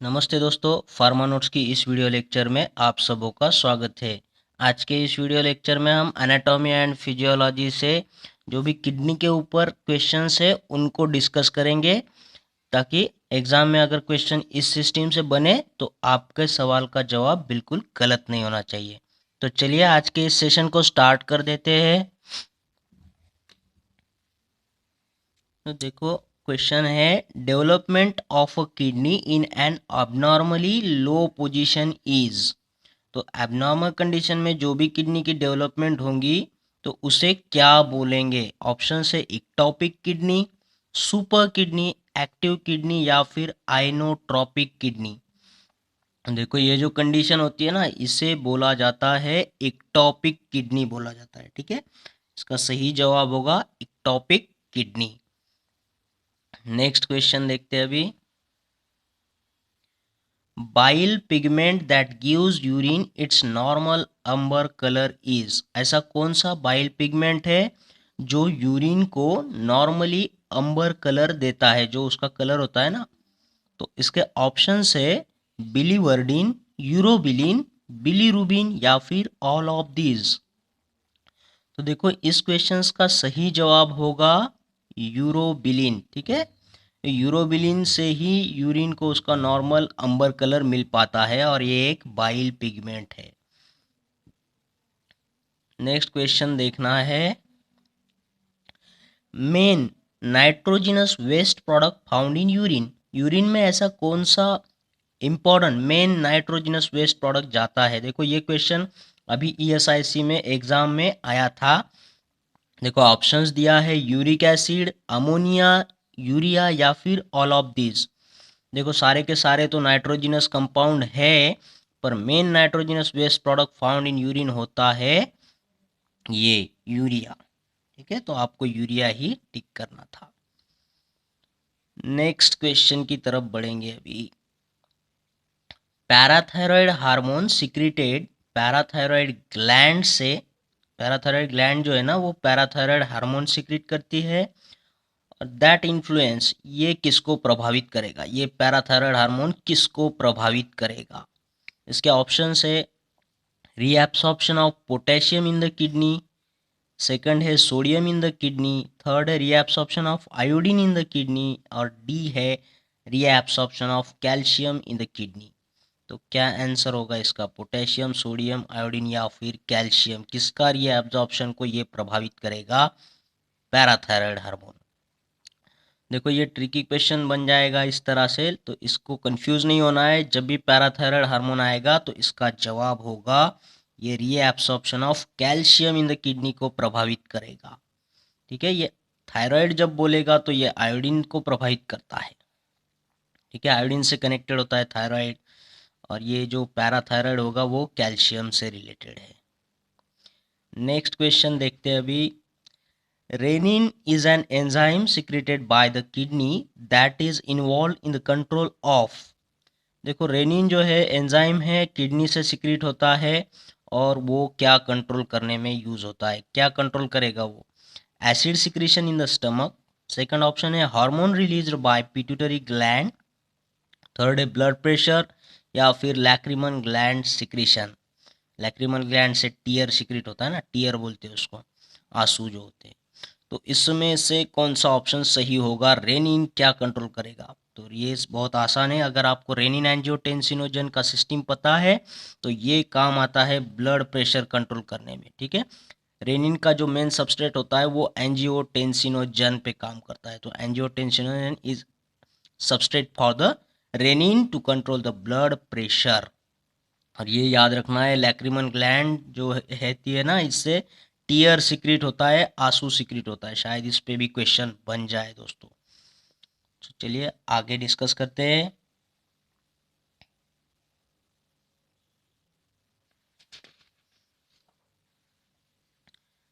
नमस्ते दोस्तों, pharma notes की इस वीडियो लेक्चर में आप सबों का स्वागत है। आज के इस वीडियो लेक्चर में हम एनाटॉमी एंड फिजियोलॉजी से जो भी किडनी के ऊपर क्वेश्चंस है उनको डिस्कस करेंगे, ताकि एग्जाम में अगर क्वेश्चन इस सिस्टम से बने तो आपके सवाल का जवाब बिल्कुल गलत नहीं होना चाहिए। तो चलिए आज के इस सेशन को स्टार्ट कर देते हैं। तो देखो, क्वेश्चन है development of a kidney in an abnormally low position is. तो एबनॉर्मल कंडीशन में जो भी किडनी की डेवलपमेंट होंगी तो उसे क्या बोलेंगे? ऑप्शन है ectopic kidney, super kidney, active kidney या फिर आइनोट्रोपिक किडनी। देखो, ये जो कंडीशन होती है ना, इसे बोला जाता है इक्टोपिक किडनी बोला जाता है। ठीक है, इसका सही जवाब होगा इक्टोपिक किडनी। नेक्स्ट क्वेश्चन देखते हैं अभी। Bile pigment that gives urine its normal amber colour is. ऐसा कौन सा बाइल पिगमेंट है जो यूरिन को नॉर्मली अम्बर कलर देता है, जो उसका कलर होता है ना? तो इसके ऑप्शंस है बिलीवर्डिन, यूरोबिलिन, बिलीरुबिन या फिर ऑल ऑफ दीज। तो देखो, इस क्वेश्चंस का सही जवाब होगा यूरोबिलिन। ठीक है, यूरोबिलिन से ही यूरिन को उसका नॉर्मल अंबर कलर मिल पाता है और ये एक बाइल पिगमेंट है। नेक्स्ट क्वेश्चन देखना है। Main nitrogenous waste product found in urine. Urine में ऐसा कौन सा important main nitrogenous waste product जाता है? देखो, ये क्वेश्चन अभी ईएसआईसी में एग्जाम में आया था। देखो, ऑप्शंस दिया है यूरिक एसिड, अमोनिया, यूरिया या फिर ऑल ऑफ दीज। देखो, सारे के सारे तो नाइट्रोजिनस कंपाउंड है, पर main nitrogenous waste product found in urine होता है ये यूरिया। ठीक है, तो आपको यूरिया ही टिक करना था। नेक्स्ट क्वेश्चन की तरफ बढ़ेंगे अभी। Parathyroid hormone secreted parathyroid gland से। पैराथायरॉयड ग्लैंड जो है ना, वो पैराथायरॉयड हार्मोन सिक्रीट करती है। और दैट इन्फ्लुएंस, ये किसको प्रभावित करेगा? ये पैराथायरॉयड हार्मोन किसको प्रभावित करेगा? इसके ऑप्शन है reabsorption of potassium in the kidney, second है sodium in the kidney, third है reabsorption of iodine in the kidney, और डी है reabsorption of calcium in the kidney. तो क्या आंसर होगा इसका? पोटेशियम, सोडियम, आयोडीन या फिर कैल्शियम? किसका रीएब्सॉर्प्शन को ये प्रभावित करेगा? Parathyroid hormone. देखो, ये ट्रिकी क्वेश्चन बन जाएगा इस तरह से, तो इसको कंफ्यूज नहीं होना है। जब भी पैराथायरॉयड हार्मोन आएगा तो इसका जवाब होगा ये reabsorption of calcium in the kidney को प्रभावित करेगा। ठीक है, ये थायराइड जब बोलेगा तो ये आयोडीन को प्रभावित करता है। ठीक है, आयोडीन से कनेक्टेड होता है थायराइड, और ये जो पैराथायराइड होगा वो कैल्शियम से रिलेटेड है। नेक्स्ट क्वेश्चन देखते हैं अभी। Renin is an enzyme secreted by the kidney that is involved in the control of। देखो, रेनिन जो है एंजाइम है, किडनी से सिक्रीट होता है, और वो क्या कंट्रोल करने में यूज होता है? क्या कंट्रोल करेगा वो? Acid secretion in the stomach, second option है hormone released by pituitary gland, third है ब्लड प्रेशर, या फिर lacrimal gland secretion. Lacrimal gland से टीयर सिक्रीट होता है ना, टीयर बोलते हैं उसको, आंसू जो होते हैं। तो इसमें से कौन सा ऑप्शन सही होगा? रेनिन क्या कंट्रोल करेगा? तो ये बहुत आसान है। अगर आपको रेनिन एंजियोटेंसिनोजन का सिस्टम पता है तो ये काम आता है ब्लड प्रेशर कंट्रोल करने में। ठीक है, रेनिन का जो मेन सबस्ट्रेट होता है वो एंजियोटेंसिनोजन पे काम करता है। तो angiotensinogen is substrate for the renin to control the blood pressure. और ये याद रखना है, लैक्रिमल ग्लैंड जो रहती है ना, इससे टीयर सिक्रीट होता है, आंसू सिक्रीट होता है। शायद इस पे भी क्वेश्चन बन जाए दोस्तों। तो चलिए आगे डिस्कस करते हैं।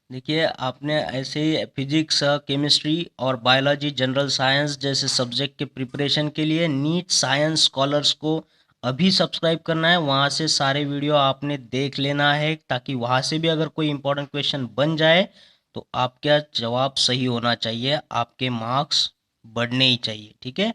देखिए, आपने ऐसे ही फिजिक्स, केमिस्ट्री और बायोलॉजी, जनरल साइंस जैसे सब्जेक्ट के प्रिपरेशन के लिए नीट साइंस स्कॉलर्स को अभी सब्सक्राइब करना है। वहाँ से सारे वीडियो आपने देख लेना है, ताकि वहाँ से भी अगर कोई इंपॉर्टेंट क्वेश्चन बन जाए तो आपका जवाब सही होना चाहिए, आपके मार्क्स बढ़ने ही चाहिए। ठीक है,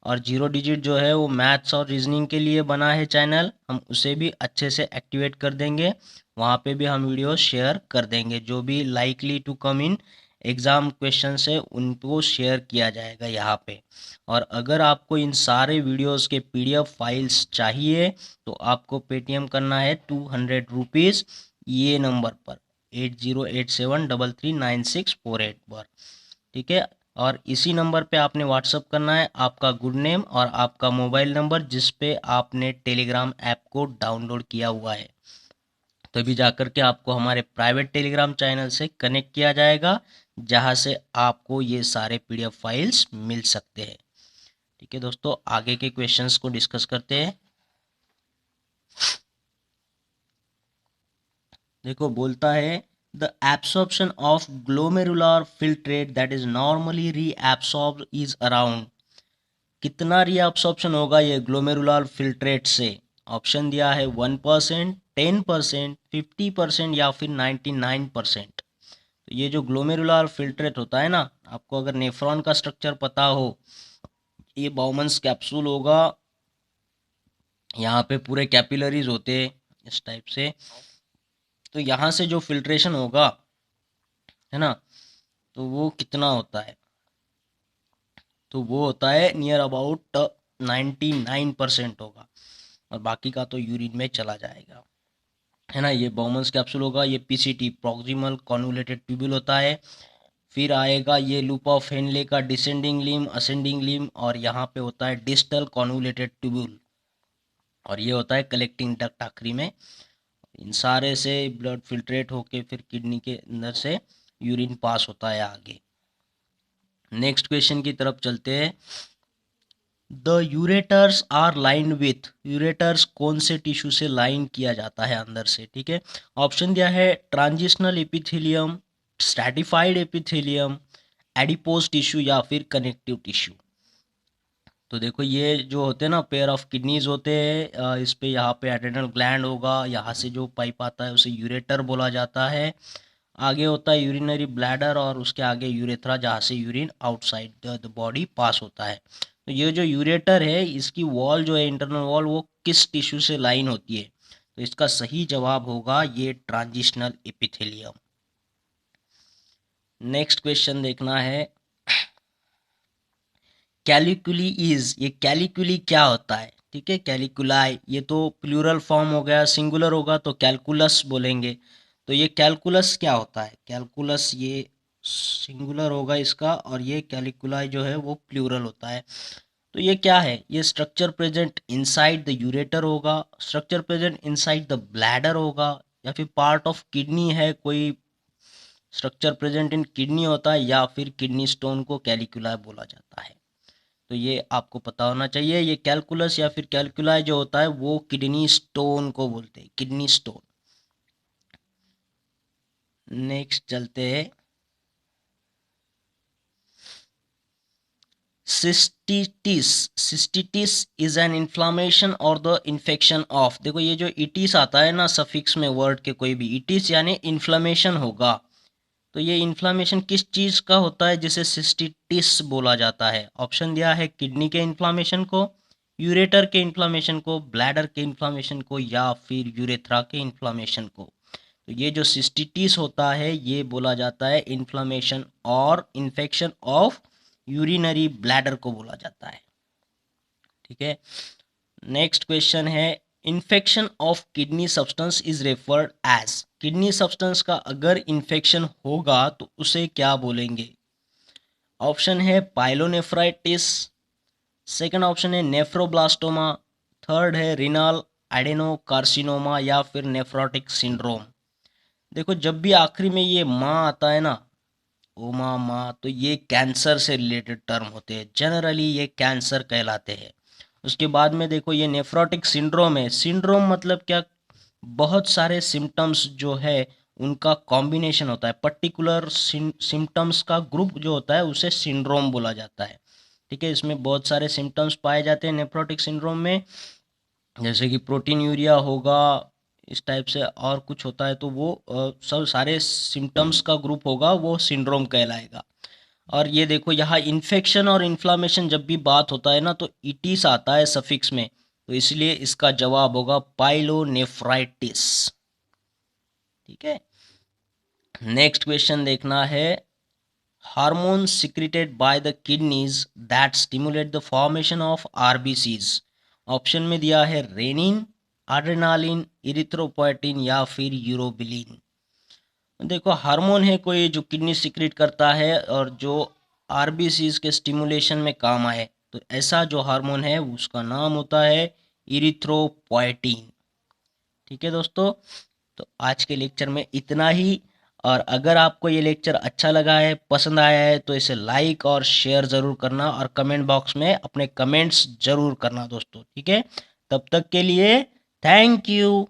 और 0 डिजिट जो है वो मैथ्स और रीजनिंग के लिए बना है चैनल, हम उसे भी अच्छे से एक्टिवेट कर देंगे। वहाँ पे भी हम वीडियो शेयर कर देंगे, जो भी likely to come in exam question है उनको शेयर किया जाएगा यहाँ पे। और अगर आपको इन सारे वीडियोस के PDF फाइल्स चाहिए तो आपको पेटीएम करना है 200 रुपीज़ ये नंबर पर 8087339648 पर, ठीक है। और इसी नंबर पे आपने व्हाट्सअप करना है आपका गुड नेम और आपका मोबाइल नंबर जिस पे आपने टेलीग्राम ऐप को डाउनलोड किया हुआ है, तभी जाकर के आपको हमारे प्राइवेट टेलीग्राम चैनल से कनेक्ट किया जाएगा, जहां से आपको ये सारे PDF फाइल्स मिल सकते हैं। ठीक है दोस्तों, आगे के क्वेश्चंस को डिस्कस करते हैं। देखो बोलता है the absorption of glomerular filtrate that is normally reabsorbed is around, कितना रीअब्सॉर्प्शन होगा ये ग्लोमेरुलर फिल्ट्रेट से? ऑप्शन दिया है 1%, 10%, 50% या फिर 99%। तो ये जो ग्लोमेरुलर फिल्ट्रेट होता है ना, आपको अगर नेफ्रॉन का स्ट्रक्चर पता हो, ये बाउमन्स कैप्सूल होगा, यहाँ पे पूरे कैपिलरीज होते हैं इस टाइप से। तो यहाँ से जो फिल्ट्रेशन होगा है ना, तो वो कितना होता है? तो वो होता है नियर अबाउट 99% होगा, और बाकी का तो यूरिन में चला जाएगा, है ना। ये बाउमन्स कैप्सूल होगा, ये PCT प्रॉक्सिमल कॉन्वोल्यूटेड ट्यूब्यूल होता है। फिर आएगा ये लूप ऑफ हेनले का डिसेंडिंग लिम, असेंडिंग लिम, और यहाँ पे होता है डिस्टल कॉन्वोल्यूटेड ट्यूब्यूल, और ये होता है कलेक्टिंग डक्ट आखिरी में। इन सारे से ब्लड फिल्ट्रेट होके फिर किडनी के अंदर से यूरिन पास होता है आगे। नेक्स्ट क्वेश्चन की तरफ चलते हैं। The ureters are lined with, ureters कौन से टिश्यू से लाइन किया जाता है अंदर से? ठीक है, ऑप्शन दिया है transitional epithelium, stratified epithelium, adipose tissue या फिर कनेक्टिव टिश्यू। तो देखो ये जो होते हैं ना पेयर ऑफ किडनीज होते हैं, इस पे यहाँ पे एड्रेनल ग्लैंड होगा, यहाँ से जो पाइप आता है उसे यूरेटर बोला जाता है। आगे होता है यूरिनरी ब्लैडर और उसके आगे यूरेथ्रा, जहाँ से यूरिन आउटसाइड द बॉडी पास होता है। तो ये जो यूरेटर है इसकी वॉल जो है इंटरनल वॉल वो किस टिश्यू से लाइन होती है? तो इसका सही जवाब होगा ये ट्रांजिशनल एपिथेलियम। नेक्स्ट क्वेश्चन देखना है। कैलिकुली इज, ये कैलिकुली क्या होता है? ठीक है, कैलिकुलाई ये तो प्लूरल फॉर्म हो गया, सिंगुलर होगा तो कैलकुलस बोलेंगे। तो ये कैलकुलस क्या होता है? कैलकुलस ये सिंगुलर होगा इसका, और ये कैलिकुलाई जो है वो प्लूरल होता है। तो ये क्या है? ये structure present inside the ureter होगा, structure present inside the bladder होगा, या फिर पार्ट ऑफ किडनी है कोई स्ट्रक्चर प्रेजेंट इन किडनी होता है, या फिर किडनी स्टोन को कैलिकुलाई बोला जाता है। तो ये आपको पता होना चाहिए। ये कैलकुलस या फिर कैलकुलाई जो होता है वो किडनी स्टोन को बोलते हैं, किडनी स्टोन। नेक्स्ट चलते हैं। Cystitis, cystitis is an inflammation और द इन्फेक्शन ऑफ, देखो ये जो इटिस आता है ना सफिक्स में वर्ड के कोई भी, इटिस यानी इन्फ्लामेशन होगा। तो ये इन्फ्लामेशन किस चीज़ का होता है जिसे सिस्टिटिस बोला जाता है? ऑप्शन दिया है किडनी के इन्फ्लामेशन को, यूरेटर के इन्फ्लामेशन को, ब्लैडर के इन्फ्लामेशन को, या फिर यूरेथ्रा के इन्फ्लामेशन को। तो ये जो सिस्टिटिस होता है ये बोला जाता है इन्फ्लामेशन और इन्फेक्शन ऑफ यूरिनरी ब्लैडर को बोला जाता है। ठीक है, नेक्स्ट क्वेश्चन है infection of kidney substance is referred as, kidney substance का अगर इन्फेक्शन होगा तो उसे क्या बोलेंगे? ऑप्शन है पाइलोनेफ्राइटिस, सेकंड ऑप्शन है नेफ्रोब्लास्टोमा, थर्ड है रिनल एडेनोकार्सिनोमा, या फिर नेफ्रोटिक सिंड्रोम। देखो जब भी आखिरी में ये माँ आता है ना, ओमा माँ, तो ये कैंसर से रिलेटेड टर्म होते हैं, जनरली ये कैंसर कहलाते हैं। उसके बाद में देखो ये नेफ्रोटिक सिंड्रोम है, सिंड्रोम मतलब क्या? बहुत सारे सिम्टम्स जो है उनका कॉम्बिनेशन होता है, पर्टिकुलर सिम्टम्स का ग्रुप जो होता है उसे सिंड्रोम बोला जाता है। ठीक है, इसमें बहुत सारे सिम्टम्स पाए जाते हैं नेफ्रोटिक सिंड्रोम में, जैसे कि प्रोटीन यूरिया होगा, इस टाइप से और कुछ होता है, तो वो सब सारे सिम्टम्स का ग्रुप होगा, वो सिंड्रोम कहलाएगा। और ये देखो यहाँ इन्फेक्शन और इन्फ्लामेशन जब भी बात होता है ना तो इटिस आता है सफिक्स में, तो इसलिए इसका जवाब होगा पाइलोनेफ्राइटिस। ठीक है, नेक्स्ट क्वेश्चन देखना है, hormone secreted by the kidneys that stimulate the formation of RBCs. Option में दिया है रेनिन, एड्रेनालिन, इरिथ्रोपोएटिन या फिर यूरोबिलिन। देखो हार्मोन है कोई जो किडनी सिक्रेट करता है और जो आरबीसीज के स्टिमुलेशन में काम आए, तो ऐसा जो हार्मोन है उसका नाम होता है इरिथ्रोपोएटिन। ठीक है दोस्तों, तो आज के लेक्चर में इतना ही। और अगर आपको ये लेक्चर अच्छा लगा है, पसंद आया है, तो इसे लाइक और शेयर ज़रूर करना और कमेंट बॉक्स में अपने कमेंट्स ज़रूर करना दोस्तों। ठीक है, तब तक के लिए थैंक यू।